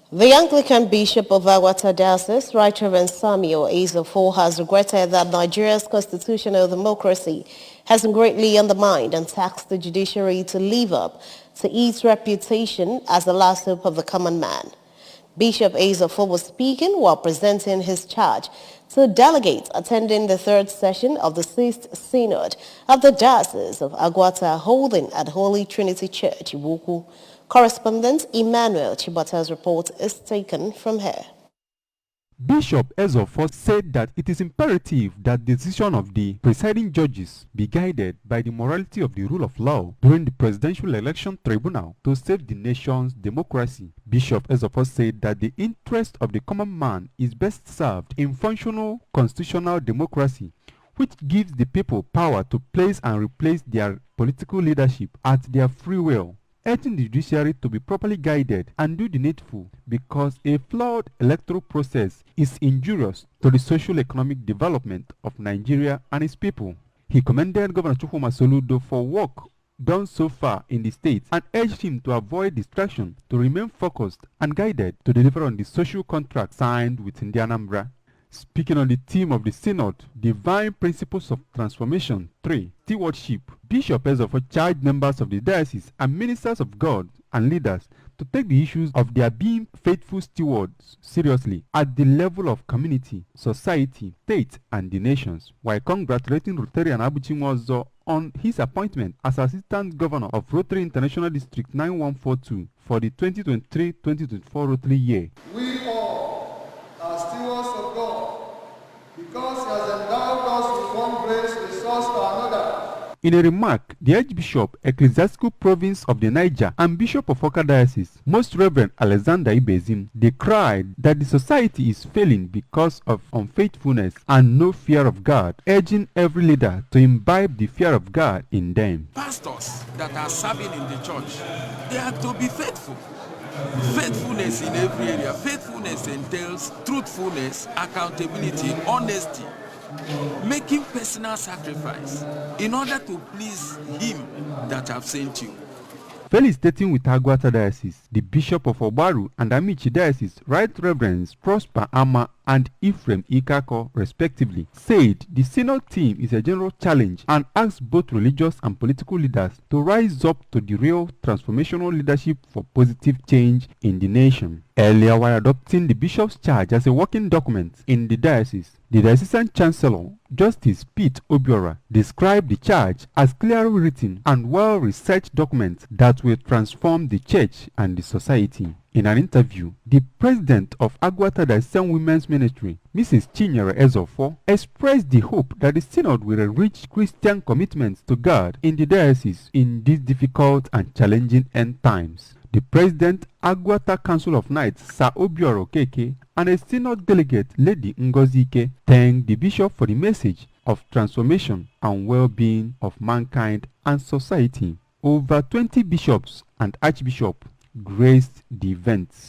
The Anglican Bishop of Aguata Diocese, Right Reverend Samuel Ezofo, has regretted that Nigeria's constitutional democracy has been greatly undermined and tasked the judiciary to live up to its reputation as the last hope of the common man. Bishop Ezofo was speaking while presenting his charge to delegates attending the third session of the 6th Synod of the Diocese of Aguata holding at Holy Trinity Church, Iwoku. Correspondent Emmanuel Chibata's report is taken from here. Bishop Ezofo said that it is imperative that the decision of the presiding judges be guided by the morality of the rule of law during the presidential election tribunal to save the nation's democracy. Bishop Ezofo said that the interest of the common man is best served in functional constitutional democracy, which gives the people power to place and replace their political leadership at their free will, urging the judiciary to be properly guided and do the needful, because a flawed electoral process is injurious to the socio-economic development of Nigeria and its people. He commended Governor Chukwuma Soludo for work done so far in the state and urged him to avoid distraction, to remain focused and guided to deliver on the social contract signed with Anambra. Speaking on the theme of the Synod, Divine Principles of Transformation 3, Stewardship, Bishop Ezofo charged members of the diocese and ministers of God and leaders to take the issues of their being faithful stewards seriously at the level of community, society, state, and the nations, while congratulating Rotary and Abuchi on his appointment as Assistant Governor of Rotary International District 9142 for the 2023-2024 Rotary year. We all are stewards of God because He has endowed us with one grace, a source for another. In a remark, the Archbishop, Ecclesiastical Province of the Niger, and Bishop of Oka Diocese, Most Reverend Alexander Ibezim, decried that the society is failing because of unfaithfulness and no fear of God, urging every leader to imbibe the fear of God in them. Pastors that are serving in the church, they have to be faithful. Faithfulness in every area. Faithfulness entails truthfulness, accountability, honesty, making personal sacrifice in order to please Him that have sent you. Felicitating with Aguata Diocese, the Bishop of Obaru and Amici Diocese, Right Reverends Prosper Ama and Ephraim Ikako, respectively, said the Synod theme is a general challenge and asks both religious and political leaders to rise up to the real transformational leadership for positive change in the nation. Earlier, while adopting the Bishop's charge as a working document in the diocese, the Diocesan Chancellor, Justice Pete Obiora, described the charge as clearly written and well-researched document that will transform the church and the society. In an interview, the president of Aguata Diocesan Women's Ministry, Mrs. Chinyere Ezofo, expressed the hope that the Synod will enrich Christian commitments to God in the diocese in these difficult and challenging end times. The President, Aguata Council of Knights, Sir Obioro Keke, and a Synod delegate, Lady Ngozi Ike, thanked the Bishop for the message of transformation and well-being of mankind and society. Over 20 bishops and archbishops graced the events.